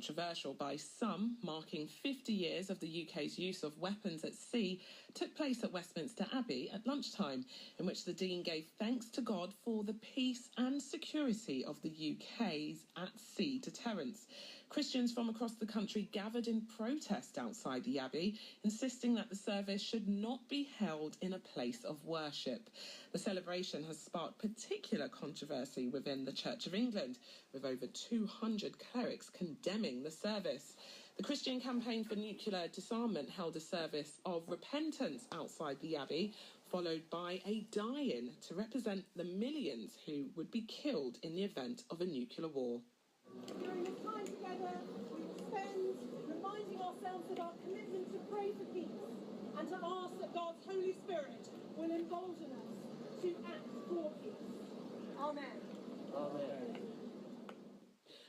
controversial by some, marking 50 years of the UK's use of weapons at sea, took place at Westminster Abbey at lunchtime, in which the Dean gave thanks to God for the peace and security of the UK's at-sea deterrence. Christians from across the country gathered in protest outside the Abbey, insisting that the service should not be held in a place of worship. The celebration has sparked particular controversy within the Church of England, with over 200 clerics condemning the service. The Christian Campaign for Nuclear Disarmament held a service of repentance outside the Abbey, followed by a die-in to represent the millions who would be killed in the event of a nuclear war. During this time together, we spend reminding ourselves of our commitment to pray for peace and to ask that God's Holy Spirit will embolden us to act for peace. Amen. Amen.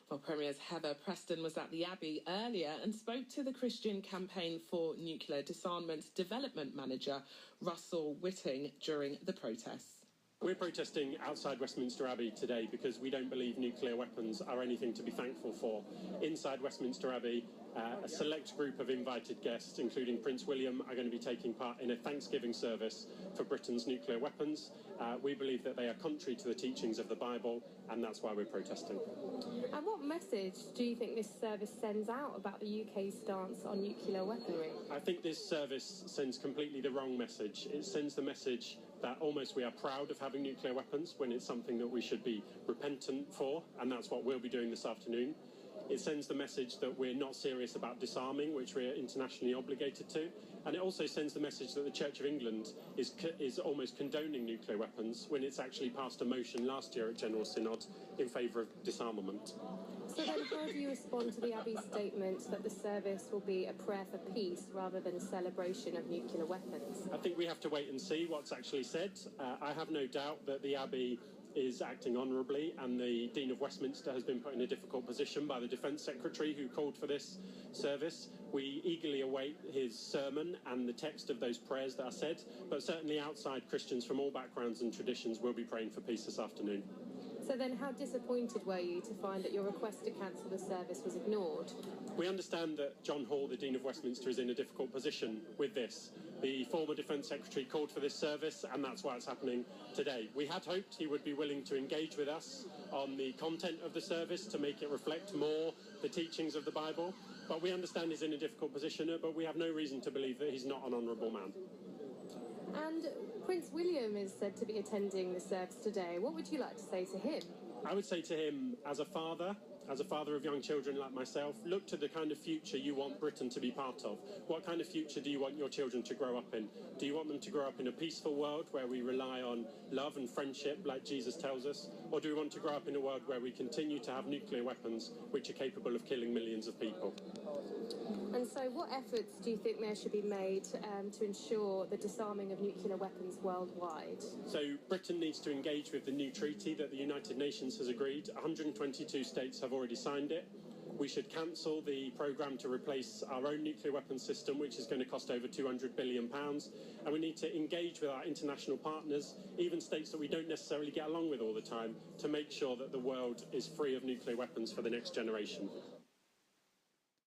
Well, Premier's Heather Preston was at the Abbey earlier and spoke to the Christian Campaign for Nuclear Disarmament Development Manager Russell Whitting during the protests. We're protesting outside Westminster Abbey today because we don't believe nuclear weapons are anything to be thankful for. Inside Westminster Abbey, a select group of invited guests, including Prince William, are going to be taking part in a Thanksgiving service for Britain's nuclear weapons. We believe that they are contrary to the teachings of the Bible, and that's why we're protesting. And what message do you think this service sends out about the UK's stance on nuclear weaponry? I think this service sends completely the wrong message. It sends the message that almost we are proud of having nuclear weapons when it's something that we should be repentant for, and that's what we'll be doing this afternoon. It sends the message that we're not serious about disarming, which we're internationally obligated to, and it also sends the message that the Church of England is almost condoning nuclear weapons when it's actually passed a motion last year at General Synod in favour of disarmament. So then how do you respond to the Abbey's statement that the service will be a prayer for peace rather than a celebration of nuclear weapons? I think we have to wait and see what's actually said. I have no doubt that the Abbey is acting honourably, and the Dean of Westminster has been put in a difficult position by the Defence Secretary who called for this service. We eagerly await his sermon and the text of those prayers that are said, but certainly outside, Christians from all backgrounds and traditions will be praying for peace this afternoon. So then how disappointed were you to find that your request to cancel the service was ignored? We understand that John Hall, the Dean of Westminster, is in a difficult position with this. The former Defence Secretary called for this service, and that's why it's happening today. We had hoped he would be willing to engage with us on the content of the service to make it reflect more the teachings of the Bible, but we understand he's in a difficult position, but we have no reason to believe that he's not an honourable man. And Prince William is said to be attending the service today. What would you like to say to him? I would say to him, as a father of young children like myself, look to the kind of future you want Britain to be part of. What kind of future do you want your children to grow up in? Do you want them to grow up in a peaceful world where we rely on love and friendship like Jesus tells us? Or do we want to grow up in a world where we continue to have nuclear weapons which are capable of killing millions of people? And so what efforts do you think there should be made to ensure the disarming of nuclear weapons worldwide? So Britain needs to engage with the new treaty that the United Nations has agreed. 122 states have already signed it. We should cancel the programme to replace our own nuclear weapons system, which is going to cost over £200 billion. And we need to engage with our international partners, even states that we don't necessarily get along with all the time, to make sure that the world is free of nuclear weapons for the next generation.